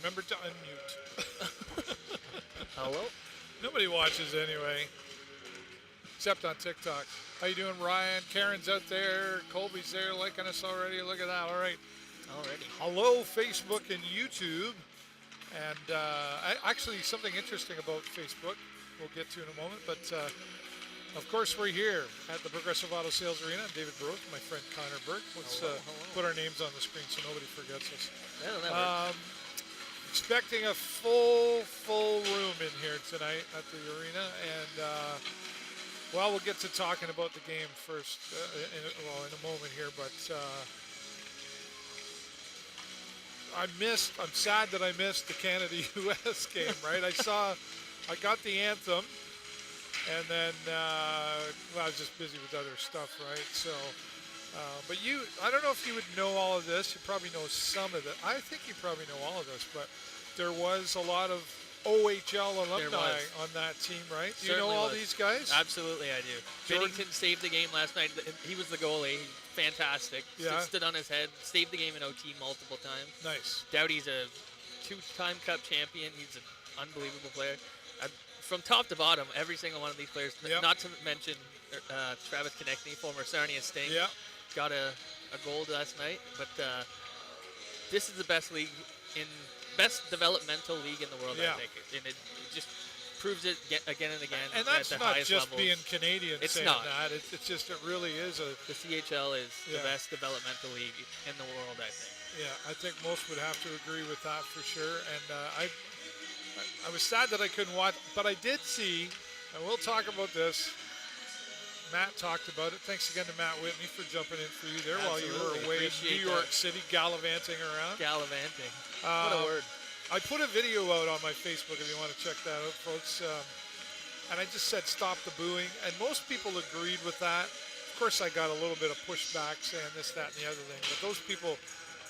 remember to unmute. Hello? Nobody watches anyway, except on TikTok. How you doing, Ryan? Karen's out there. Colby's there liking us already. Look at that. All right. Already. Hello, Facebook and YouTube. And actually, something interesting about Facebook we'll get to in a moment. But, of course, we're here at the Progressive Auto Sales Arena. I'm David Burrows, my friend Connor Burke. Let's put our names on the screen so nobody forgets us. Yeah, that works. Expecting a full room in here tonight at the arena. And, we'll get to talking about the game first in a moment here. But I'm sad that I missed the Canada-U.S. game, right? I got the anthem, and then, I was just busy with other stuff, right? So, but I don't know if you would know all of this. You probably know some of it. I think you probably know all of this, but there was a lot of OHL alumni on that team, right? Do you know all these guys? Absolutely, I do. Binnington saved the game last night. He was the goalie. Fantastic. Yeah. Stood on his head. Saved the game in OT multiple times. Nice. Doughty's a two-time Cup champion. He's an unbelievable player. From top to bottom, every single one of these players, not to mention Travis Konechny, former Sarnia Sting, got a goal last night. But this is the best developmental league in the world, I think. And it just proves it again and again. And that's at the not highest just levels. being Canadian It's saying not. that. It's just, it really is a... The CHL is the best developmental league in the world, I think. Yeah, I think most would have to agree with that for sure. And I was sad that I couldn't watch, but I did see, and we'll talk about this. Matt talked about it. Thanks again to Matt Whitney for jumping in for you there while you were away in New York City gallivanting around. Gallivanting. What a word. I put a video out on my Facebook if you want to check that out, folks. And I just said, stop the booing. And most people agreed with that. Of course, I got a little bit of pushback saying this, that, and the other thing. But those people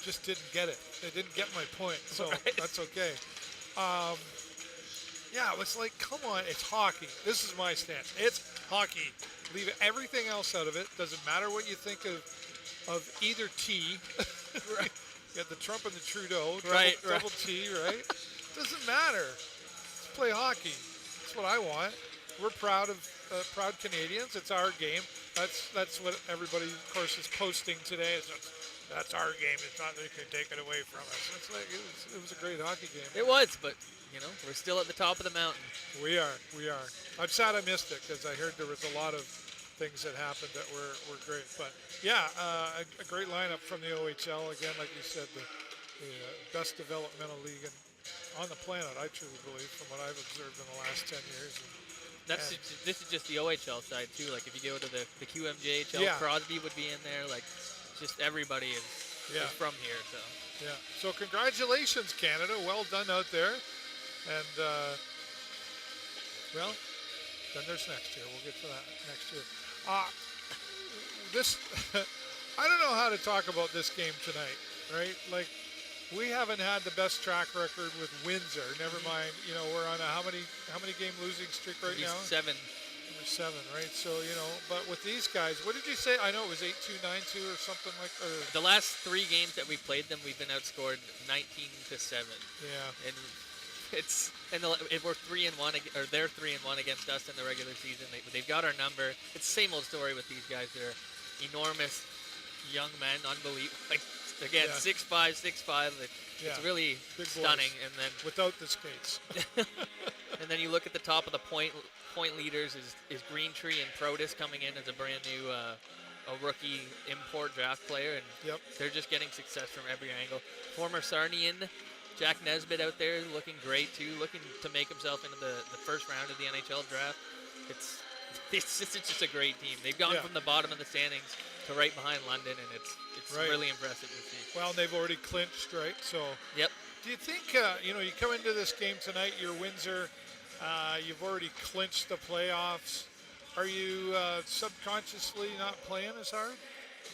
just didn't get it. They didn't get my point. So that's okay. It was like, come on, it's hockey. This is my stance. It's hockey. Leave everything else out of it. Doesn't matter what you think of either T. Right. You got the Trump and the Trudeau. Double T, right? Doesn't matter. Let's play hockey. That's what I want. We're proud proud Canadians. It's our game. That's what everybody, of course, is posting today. That's our game. It's not they can take it away from us. It's like it was a great hockey game. It was, but we're still at the top of the mountain. We are. I'm sad I missed it because I heard there was a lot of things that happened that were great. But yeah, a great lineup from the OHL. Again, like you said, the best developmental league on the planet, I truly believe, from what I've observed in the last 10 years. This is just the OHL side too. Like if you go to the QMJHL, Crosby would be in there. Like just everybody is from here. So So congratulations, Canada. Well done out there. And then there's next year. We'll get to that next year. I don't know how to talk about this game tonight, right? Like, we haven't had the best track record with WINDSOR. Never mind, we're on a how many game losing streak right now? 7. Number 7, right? So, but with these guys, what did you say? I know it was 8-2, 9-2 or something like that. The last 3 games that we played them, we've been outscored 19-7. Yeah. And we're 3-1, or they're 3-1 against us in the regular season. They've got our number. It's the same old story with these guys. They're enormous young men, unbelievable. Like again, 6'5", 6'5". It's really big stunning. boys. And then without the skates. and then you look at the top of the point leaders is Greentree and Protus coming in as a brand new a rookie import draft player, and they're just getting success from every angle. Former Sarnian Jack Nesbitt out there looking great too, looking to make himself into the first round of the NHL draft. It's just a great team. They've gone from the bottom of the standings to right behind London, and it's really impressive to see. Well, they've already clinched, right? So do you think you come into this game tonight, you're WINDSOR, you've already clinched the playoffs. Are you subconsciously not playing as hard?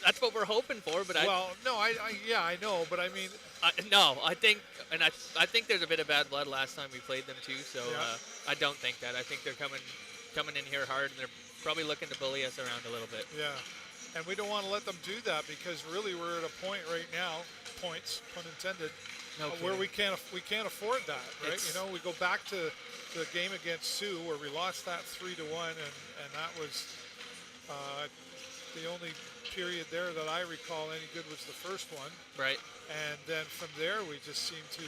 That's what we're hoping for, but I know, but I mean, no, I think there's a bit of bad blood last time we played them too, so I don't think that. I think they're coming in here hard, and they're probably looking to bully us around a little bit. Yeah, and we don't want to let them do that because really we're at a point right now, points, pun intended, where we can't afford that, right? We go back to the game against Sioux where we lost that 3-1, and that was the only period there that I recall any good was the first one. Right. And then from there, we just seemed to,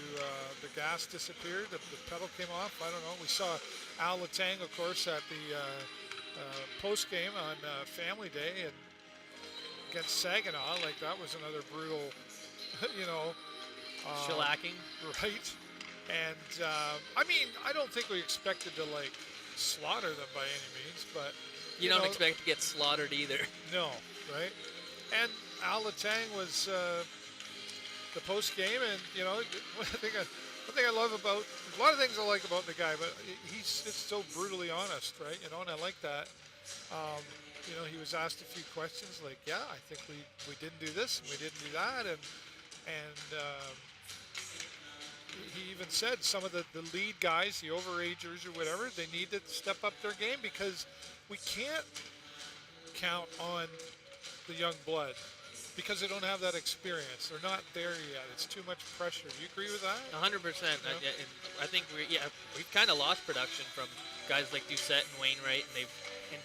the gas disappeared, the pedal came off. I don't know. We saw Al Letang, of course, at the post game on Family Day and against Saginaw. Like, that was another brutal, shellacking. Right. And, I mean, I don't think we expected to, like, slaughter them by any means, but... You don't expect to get slaughtered either. No, right? And Al Letang was the post game, and one thing I love about a lot of things I like about the guy, but he's just so brutally honest, right? And I like that. He was asked a few questions, like, yeah, I think we didn't do this and we didn't do that, and he even said some of the lead guys, the overagers or whatever, they need to step up their game because we can't count on the young blood because they don't have that experience. They're not there yet. It's too much pressure. Do you agree with that? 100%. I think we've kind of lost production from guys like Doucette and Wainwright, and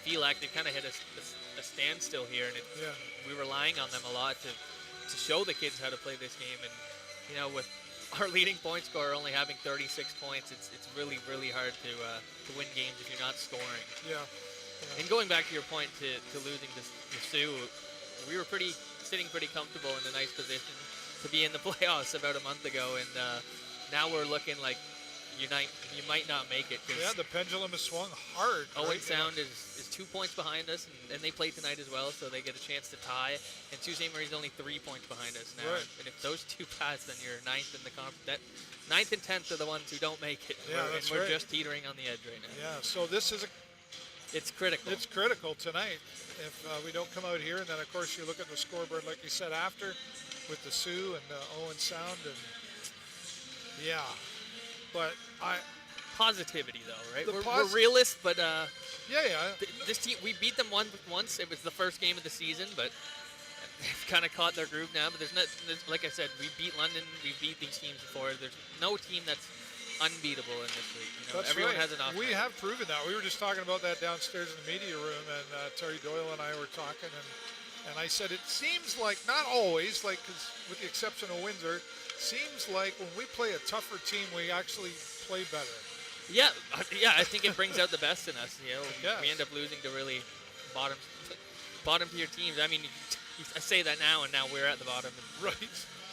Felak. They've kind of hit a standstill here, and we're relying on them a lot to show the kids how to play this game. And with our leading point scorer only having 36 points, it's really, really hard to win games if you're not scoring. Yeah. And going back to your point to losing to Sioux, we were sitting pretty comfortable in a nice position to be in the playoffs about a month ago, and now we're looking like you might not make it. Yeah, the pendulum has swung hard. Owen Sound is 2 points behind us, and they play tonight as well, so they get a chance to tie. And Sault Ste. Marie's only 3 points behind us now. Right. And if those two pass, then you're ninth in the conference. Ninth and 10th are the ones who don't make it. Yeah, we're just teetering on the edge right now. Yeah, so this is it's critical. It's critical tonight. If we don't come out here, and then of course you look at the scoreboard like you said after, with the Sioux and Owen Sound, and but positivity though, right? We're realists, but this team, we beat them once. It was the first game of the season, but they've kind of caught their groove now. But there's like I said, we beat London, we beat these teams before. There's no team that's unbeatable in this league. Everyone has an offense. We have proven that. We were just talking about that downstairs in the media room, and Terry Doyle and I were talking, and I said it seems like, not always, like, 'cause with the exception of Windsor, seems like when we play a tougher team, we actually play better. Yeah, I think it brings out the best in us. Yes. We end up losing to really bottom tier teams. I mean, I say that now, and now we're at the bottom. Right.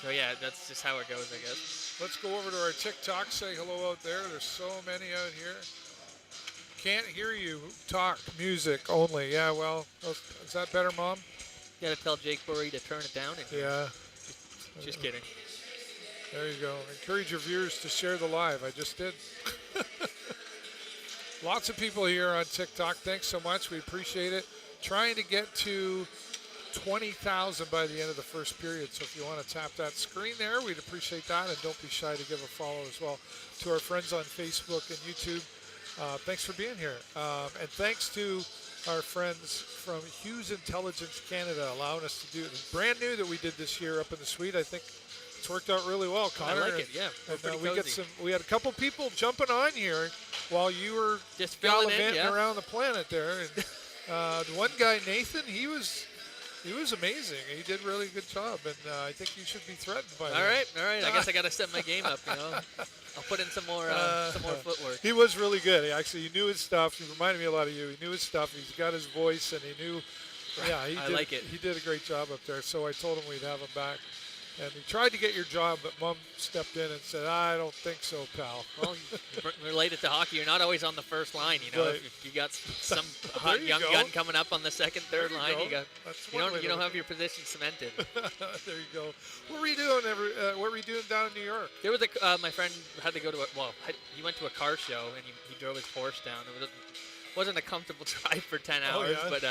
So yeah, that's just how it goes, I guess. Let's go over to our TikTok. Say hello out there. There's so many out here. Can't hear you. Talk music only. Yeah. Well, is that better, Mom? You gotta tell Jake Burry to turn it down. Yeah. Just kidding. There you go. Encourage your viewers to share the live. I just did. Lots of people here on TikTok. Thanks so much. We appreciate it. Trying to get to 20,000 by the end of the first period. So if you want to tap that screen there, we'd appreciate that. And don't be shy to give a follow as well to our friends on Facebook and YouTube. Thanks for being here. And thanks to our friends from Hughes Intelligence Canada allowing us to do it. It's brand new that we did this year up in the suite. I think it's worked out really well, Connor. I like it, yeah. We had a couple people jumping on here while you were just gallivanting around the planet there. And one guy, Nathan, he was amazing. He did a really good job, and I think you should be threatened by that. All right. I guess I got to step my game up. I'll put in some more footwork. He was really good. He knew his stuff. He reminded me a lot of you. He knew his stuff. He's got his voice, and he knew. Yeah, he did a great job up there. So I told him we'd have him back. And he tried to get your job, but Mom stepped in and said, I don't think so, pal. Well, related to hockey, you're not always on the first line. Right. If you got some hot young gun coming up on the second, third line, you don't have your position cemented. There you go. What were you doing? What were you doing down in New York? There was my friend had to go to he went to a car show and he drove his Porsche down. It wasn't a comfortable drive for 10 hours, but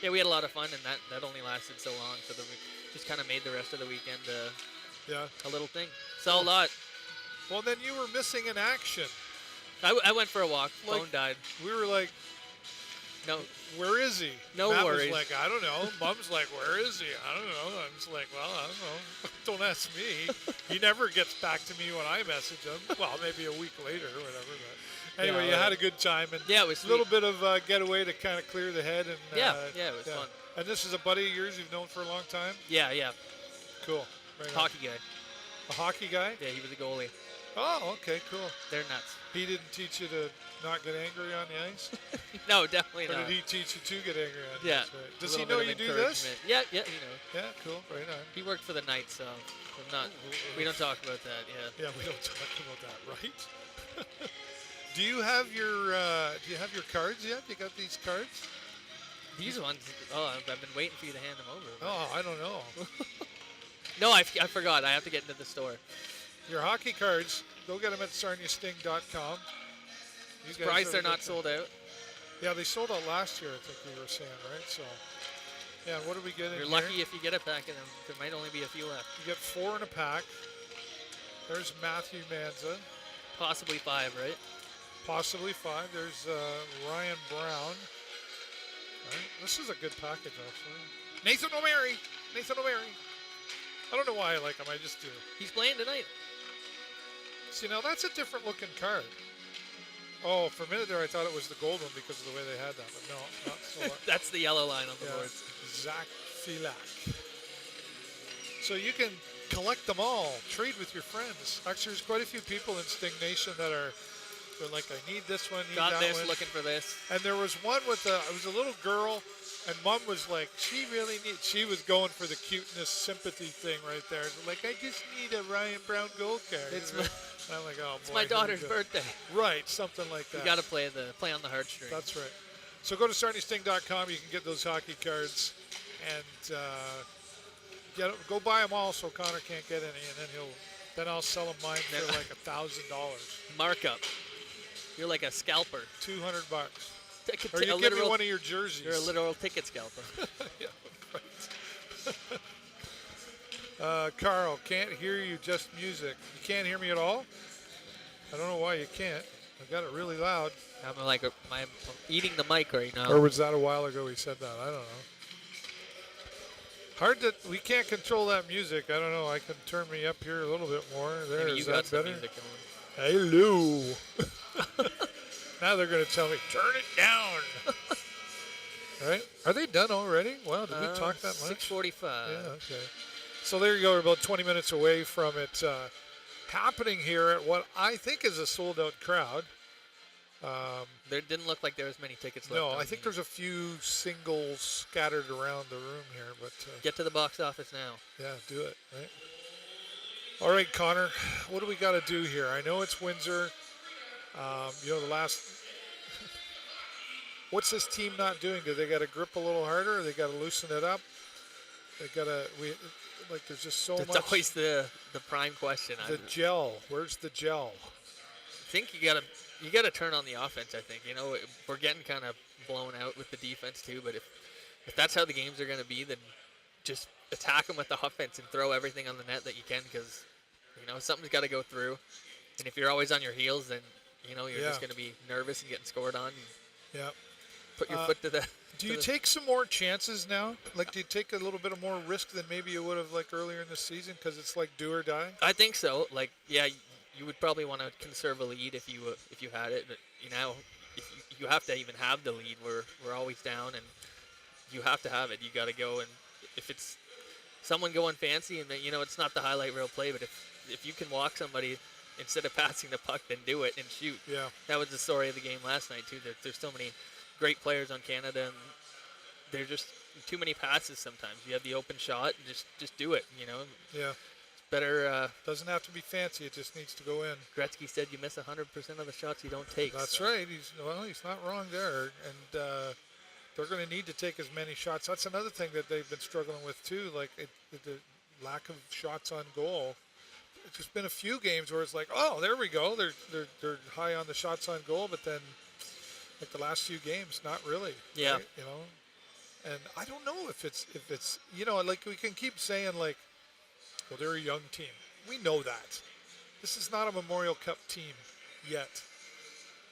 we had a lot of fun, and that only lasted so long. So we just kind of made the rest of the weekend a little thing. Saw a lot. Well, then you were missing in action. I went for a walk. Phone died. We were like, No. Where is he? No Matt worries. was like, I don't know. Mom's like, where is he? I don't know. I'm just like, well, I don't know. Don't ask me. He never gets back to me when I message him. Well, maybe a week later or whatever. But anyway, you had a good time. And yeah, it was a little bit of getaway to kind of clear the head. And yeah, it was fun. And this is a buddy of yours you've known for a long time? Yeah. Cool. Right Hockey guy. A hockey guy? Yeah, he was a goalie. Oh, okay, cool. They're nuts. He didn't teach you to not get angry on the ice? No, definitely Or not. did he teach you to get angry on the Yeah. ice? Right. Does he know you do this? Yeah, he knows. Yeah, cool. Right on. He worked for the Knights, so I'm not. We don't talk about that. Yeah. Yeah, we don't talk about that, right? Do you have your cards yet? You got these cards? These ones. Oh, I've been waiting for you to hand them over. Oh, I don't know. No, I forgot. I have to get into the store. Your hockey cards, go get them at sarniasting.com. Surprised they're not sold out. Yeah, they sold out last year, I think we were saying, right? So, yeah, what are we getting? You're lucky if you get a pack of them. There might only be a few left. You get 4 in a pack. There's Matthew Manza. Possibly 5, right? Possibly 5. There's Ryan Brown. Right. This is a good package, actually. Nathan O'Mary. I don't know why I like him. I just do. He's playing tonight. See, now that's a different looking card. Oh, for a minute there, I thought it was the gold one because of the way they had that, but no, not so. That's the yellow line on the board. Zach Filak. So you can collect them all, trade with your friends. Actually, there's quite a few people in Sting Nation that are like, I need this one, got that this, one. looking for this. And there was one with it was a little girl, and Mom was like, she was going for the cuteness sympathy thing right there. Like, I just need a Ryan Brown gold card. And I'm like, oh boy. It's my daughter's birthday. Right, something like that. You got to play on the heartstrings. That's right. So go to sarniasting.com. You can get those hockey cards, and go buy them all so Connor can't get any, and then I'll sell them mine for like $1,000 markup. You're like a scalper. $200. Or you give me one of your jerseys. You're a literal ticket scalper. Yeah, right. Carl, can't hear you, just music. You can't hear me at all? I don't know why you can't. I got it really loud. I'm eating the mic right now. Or was that a while ago he said that? I don't know. We can't control that music. I don't know. I can turn me up here a little bit more. There, Maybe is you got that some better? music going. Hello. Now they're going to tell me, turn it down. All right. Are they done already? Wow, did we talk that much? 6:45. Yeah, okay. So there you go. We're about 20 minutes away from it happening here at what I think is a sold-out crowd. There didn't look like there was many tickets left. No, I think there's a few singles scattered around the room here. But get to the box office now. Yeah, do it. Right. All right, Connor, what do we got to do here? I know it's Windsor. The last. What's this team not doing? Do they got to grip a little harder? Or they got to loosen it up? They got to. There's just so much. That's always the prime question. The gel. Where's the gel? I think you gotta turn on the offense. I think we're getting kind of blown out with the defense too. But if that's how the games are going to be, then just attack them with the offense and throw everything on the net that you can, because something's got to go through. And if you're always on your heels, then you're just going to be nervous and getting scored on. Yeah. Put your foot to the. Do you take some more chances now? Do you take a little bit of more risk than maybe you would have earlier in the season, because it's like do or die? I think so. You would probably want to conserve a lead if you had it, but if you have to even have the lead. We're always down, and you have to have it. You got to go, and if it's someone going fancy, and it's not the highlight reel play, but if you can walk somebody instead of passing the puck, then do it and shoot. Yeah. That was the story of the game last night too. There's so many great players on Canada, and they're just too many passes sometimes. You have the open shot, and just do it. Yeah. It's better. Doesn't have to be fancy. It just needs to go in. Gretzky said you miss 100% of the shots you don't take. That's right. He's not wrong there, and they're going to need to take as many shots. That's another thing that they've been struggling with too, the lack of shots on goal. It's just been a few games where it's like, oh, there we go. They're high on the shots on goal, but then the last few games, not really. Yeah. Right? And I don't know if it's we can keep saying well, they're a young team. We know that. This is not a Memorial Cup team yet.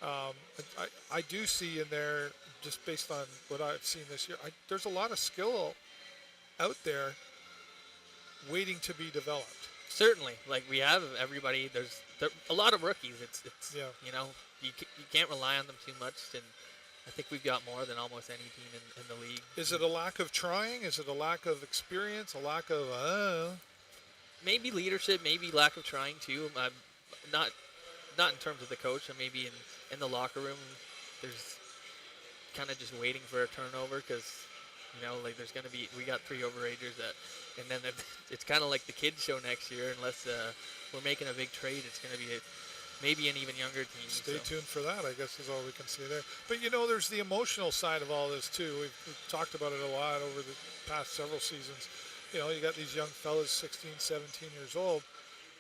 I do see in there just based on what I've seen this year, there's a lot of skill out there waiting to be developed. Certainly, like we have everybody. There's a lot of rookies. It's Yeah. you know you can't rely on them too much, and I think we've got more than almost any team in the league. Is it a lack of trying? Is it a lack of experience? A lack of maybe leadership, maybe lack of trying too. Not in terms of the coach, and maybe in the locker room, there's kind of just waiting for a turnover because like there's gonna be we got 3 overagers and then it's kind of like the kids show next year unless we're making a big trade. It's gonna be maybe an even younger team. Stay tuned for that, I guess is all we can say there. But there's the emotional side of all this too. We've talked about it a lot over the past several seasons. You got these young fellas, 16, 17 years old,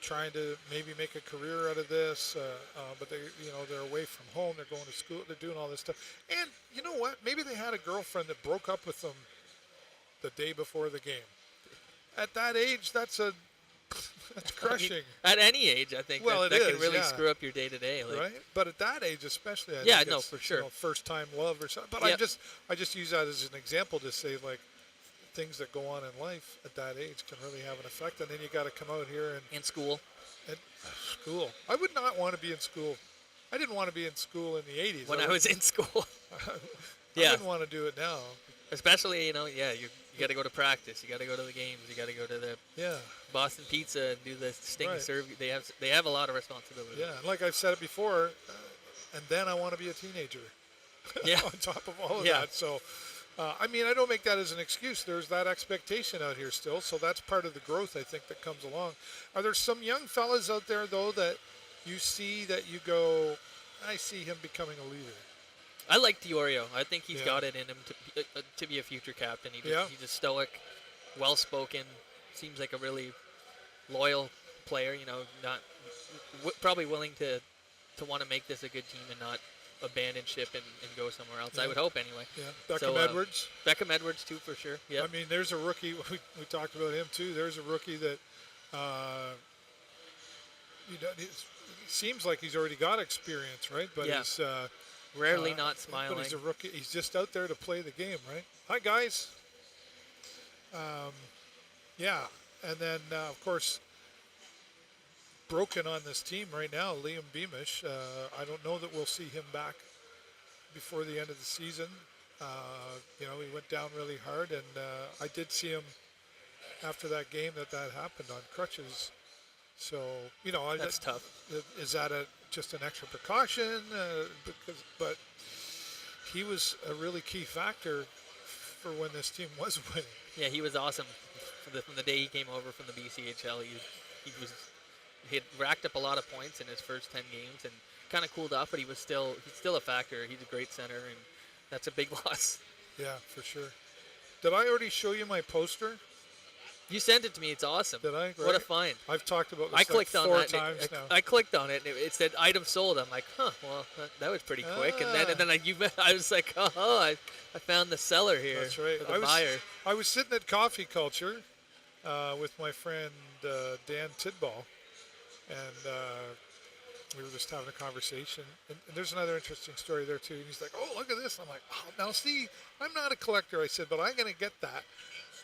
trying to maybe make a career out of this, but they're away from home, they're going to school, they're doing all this stuff. And you know what? Maybe they had a girlfriend that broke up with them the day before the game. At that age, that's crushing. I mean, at any age, I think that can really screw up your day-to-day. Right? But at that age especially, I think it's, for sure. First-time love or something. But I just use that as an example to say, like, things that go on in life at that age can really have an effect, and then you got to come out here and in school. I would not want to be in school. I didn't want to be in school in the 80s. When I was in school. I wouldn't want to do it now. Especially, you got to go to practice. You got to go to the games. You got to go to the Boston Pizza and do the Sting serve. They have a lot of responsibility. Yeah, and like I've said it before, and then I want to be a teenager. Yeah. On top of all of that, so. I don't make that as an excuse. There's that expectation out here still, so that's part of the growth, I think, that comes along. Are there some young fellas out there, though, that you see that you go, I see him becoming a leader? I like Diorio. I think he's got it in him to be a future captain. He's a stoic, well-spoken, seems like a really loyal player, not probably willing to want to make this a good team and not abandon ship and go somewhere else. I would hope anyway. Yeah, Beckham Edwards. Beckham Edwards too, for sure. Yeah. There's a rookie. We talked about him too. There's a rookie that it seems like he's already got experience, right? But he's rarely not smiling. But he's a rookie. He's just out there to play the game, right? Hi guys. And then of course, broken on this team right now, Liam Beamish. I don't know that we'll see him back before the end of the season. He went down really hard, and I did see him after that game that happened on crutches. So, that's tough. Is that just an extra precaution? But he was a really key factor for when this team was winning. Yeah, he was awesome from the day he came over from the BCHL. He had racked up a lot of points in his first 10 games and kind of cooled off, but he's still a factor. He's a great center, and that's a big loss. Yeah, for sure. Did I already show you my poster? You sent it to me. It's awesome. Did I? Right? What a find. I've talked about this I clicked on 4 that, times now. I clicked on it, and it said item sold. I'm like, well, that was pretty quick. And then I was like, I found the seller here. That's right. The buyer. I was sitting at Coffee Culture with my friend Dan Tidball, and we were just having a conversation. And there's another interesting story there, too. And he's like, oh, look at this. I'm like, oh, now see, I'm not a collector. I said, but I'm going to get that.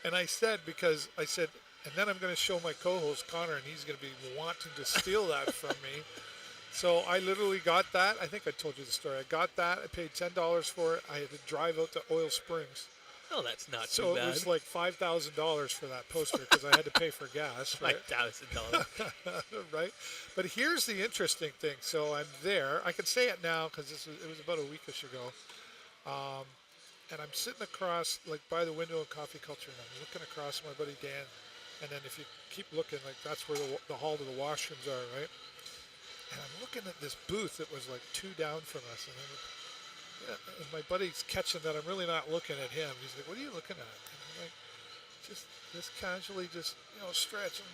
And I said, and then I'm going to show my co-host, Connor, and he's going to be wanting to steal that from me. So I literally got that. I think I told you the story. I got that. I paid $10 for it. I had to drive out to Oil Springs. Oh, that's not too bad. So it was like $5,000 for that poster because I had to pay for gas. Right? $5,000. Right? But here's the interesting thing. So I'm there. I can say it now because it was about a weekish ago. And I'm sitting across, like, by the window in Coffee Culture, and I'm looking across my buddy Dan. And then if you keep looking, like, that's where the hall to the washrooms are, right? And I'm looking at this booth that was, like, 2 down from us. And my buddy's catching that I'm really not looking at him. He's like, what are you looking at? And I'm like, just casually stretching.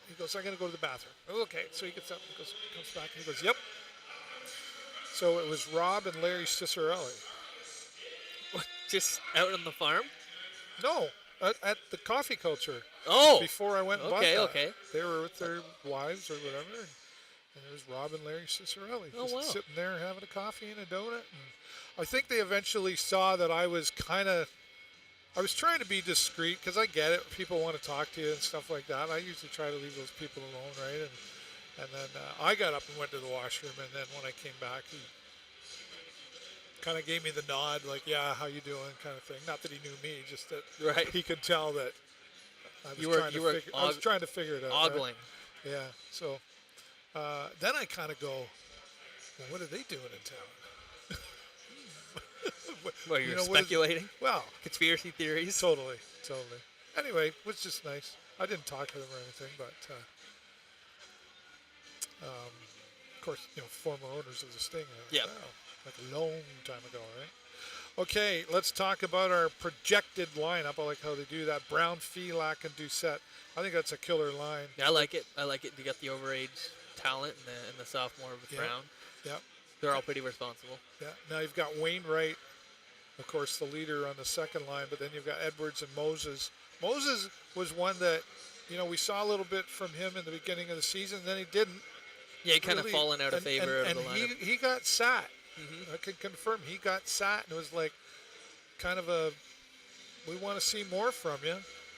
He goes, I got to go to the bathroom. Okay. So he gets up and comes back, and he goes, yep. So it was Rob and Larry Cicerelli. Just out on the farm? No, at the Coffee Culture. Oh. Before I went and bought that. Okay. They were with their wives or whatever. And there's Rob and Larry Cicerelli Oh, just wow. sitting there having a coffee and a donut. And I think they eventually saw that I was trying to be discreet because I get it. People want to talk to you and stuff like that. I usually try to leave those people alone, right? And then I got up and went to the washroom. And then when I came back, he kind of gave me the nod, like, yeah, how you doing, kind of thing. Not that he knew me, just that Right. he could tell that I was trying to figure it out. Ogling. Right? Yeah. So then I kind of go, well, what are they doing in town? Well, you're speculating? Well, conspiracy theories? Totally. Anyway, it was just nice. I didn't talk to them or anything, but of course, former owners of the Sting. Yeah. Like a long time ago, right? Okay, let's talk about our projected lineup. I like how they do that. Brown, Phelak, and Doucette. I think that's a killer line. Yeah, I like it. You got the overage talent and the sophomore with Brown. Yeah. They're all pretty responsible. Yeah. Now you've got Wainwright, of course, the leader on the second line, but then you've got Edwards and Moses. Moses was one that, we saw a little bit from him in the beginning of the season, then he didn't. Yeah, he kind of fallen out of favor out of the lineup. He got sat. Mm-hmm. I can confirm he got sat, and it was like kind of we want to see more from you.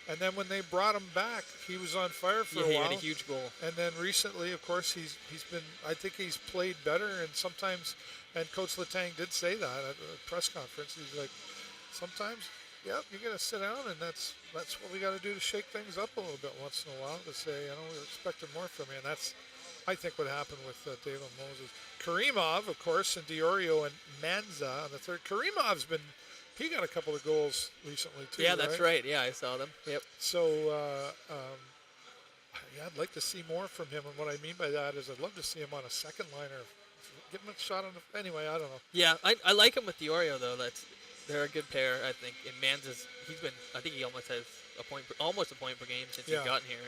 And then when they brought him back, he was on fire for a while. He had a huge goal. And then recently, of course, he's been. I think he's played better. And sometimes, and Coach Letang did say that at a press conference. He's like, sometimes, yep, you got to sit down, and that's what we got to do to shake things up a little bit once in a while to say, we're expecting more from you. And that's, I think, what happened with David Moses. Karimov, of course, and Diorio and Manza on the third. Karimov's been. He got a couple of goals recently, too. Yeah, that's right. Yeah, I saw them. Yep. So, I'd like to see more from him. And what I mean by that is I'd love to see him on a second line or give him a shot on the... Anyway, I don't know. Yeah, I like him with Diorio, though. They're a good pair, I think. And Manza's, I think he almost has almost a point per game since he's gotten here.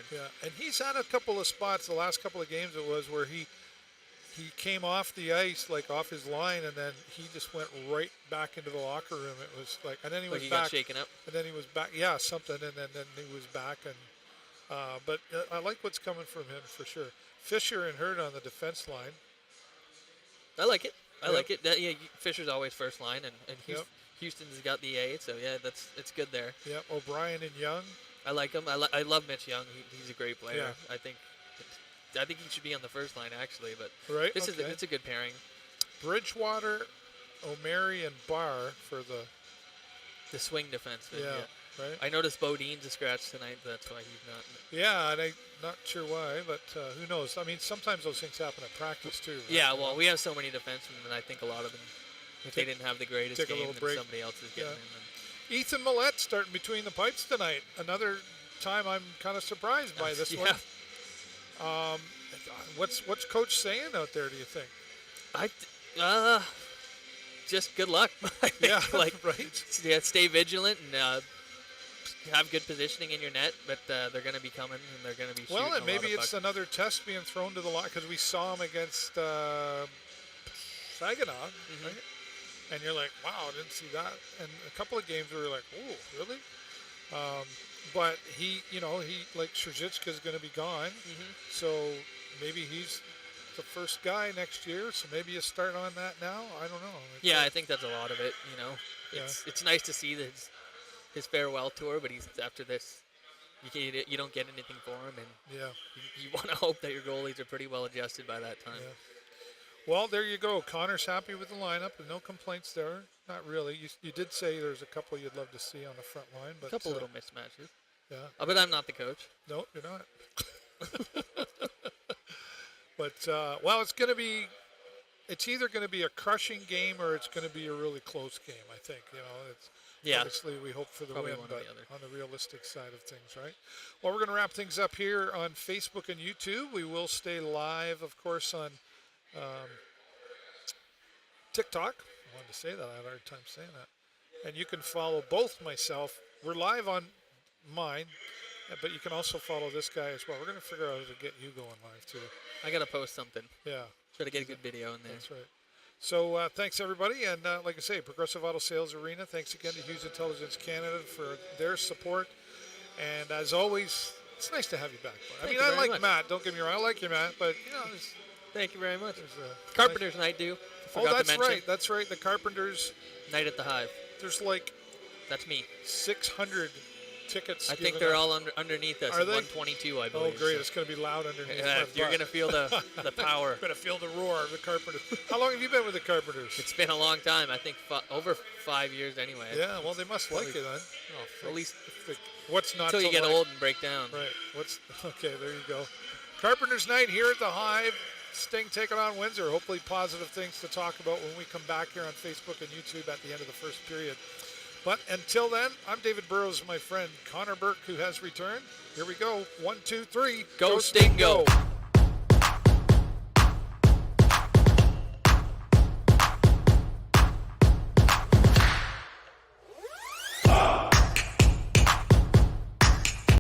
And he's had a couple of spots, the last couple of games it was, where he came off the ice, like off his line, and then he just went right back into the locker room. It was like, and then he was back. Got shaken up. And then he was back. Yeah, something. And then he was back. And but I like what's coming from him for sure. Fisher and Hurd on the defense line. I like it. I like it. Fisher's always first line, and Houston's got the A, so yeah, it's good there. Yeah, O'Brien and Young. I like him. I love Mitch Young. He's a great player. Yeah. I think he should be on the first line, actually, but it's a good pairing. Bridgewater, O'Mary, and Barr for the swing defenseman. Yeah, right. I noticed Bodine's a scratch tonight. That's why he's not. Yeah, and I'm not sure why, but who knows? I mean, sometimes those things happen at practice too. Right? Yeah, well, we have so many defensemen, and I think a lot of them, if they didn't have the greatest game, then somebody else is getting in. Ethan Millette starting between the pipes tonight. Another time I'm kind of surprised by this one. What's Coach saying out there, do you think? Just good luck. Yeah, right. Yeah, stay vigilant and have good positioning in your net, but they're going to be coming and they're going to be shooting. Well, and maybe it's another test being thrown to the line because we saw him against Saginaw, right? And you're like, wow, I didn't see that. And a couple of games we were like, oh, really? But he like Trzicka's going to be gone, so maybe he's the first guy next year. So maybe you start on that now. I don't know. I think that's a lot of it. It's nice to see his farewell tour, but he's after this. You don't get anything for him, and you want to hope that your goalies are pretty well adjusted by that time. Yeah. Well, there you go. Connor's happy with the lineup, and no complaints there. Not really. You did say there's a couple you'd love to see on the front line, but a couple little mismatches. Yeah. But I'm not the coach. No, you're not. But it's either going to be a crushing game or it's going to be a really close game. I think obviously we hope for the Probably win, one or but the other. on the realistic side of things, right? Well, we're going to wrap things up here on Facebook and YouTube. We will stay live, of course, on TikTok. I wanted to say that. I had a hard time saying that. And you can follow both myself. We're live on mine, but you can also follow this guy as well. We're going to figure out how to get you going live, too. I got to post something. Yeah. Try to get a good video in there. That's right. So thanks, everybody. And like I say, Progressive Auto Sales Arena, thanks again to Hughes Intelligence Canada for their support. And as always, it's nice to have you back. I mean, I like Matt. Don't get me wrong. I like you, Matt. But, Thank you very much. There's Carpenter's Night, too. That's right. That's right. The Carpenters. Night at the Hive. There's like... That's me. 600 tickets. I think they're all underneath us. Are they? 122, I believe. Oh, great. It's going to be loud underneath. Yeah, you're going to feel the power. Going to feel the roar of the Carpenters. How long have you been with the Carpenters? It's been a long time. I think over 5 years anyway. Yeah, well, they must like it then. Oh, at least what's not until you get old and break down. Right. Okay, there you go. Carpenters Night here at the Hive. Sting taking on Windsor. Hopefully positive things to talk about when we come back here on Facebook and YouTube at the end of the first period. But until then, I'm David Burrows, my friend Connor Burke, who has returned. Here we go. 1, 2, 3. Go Sting, go.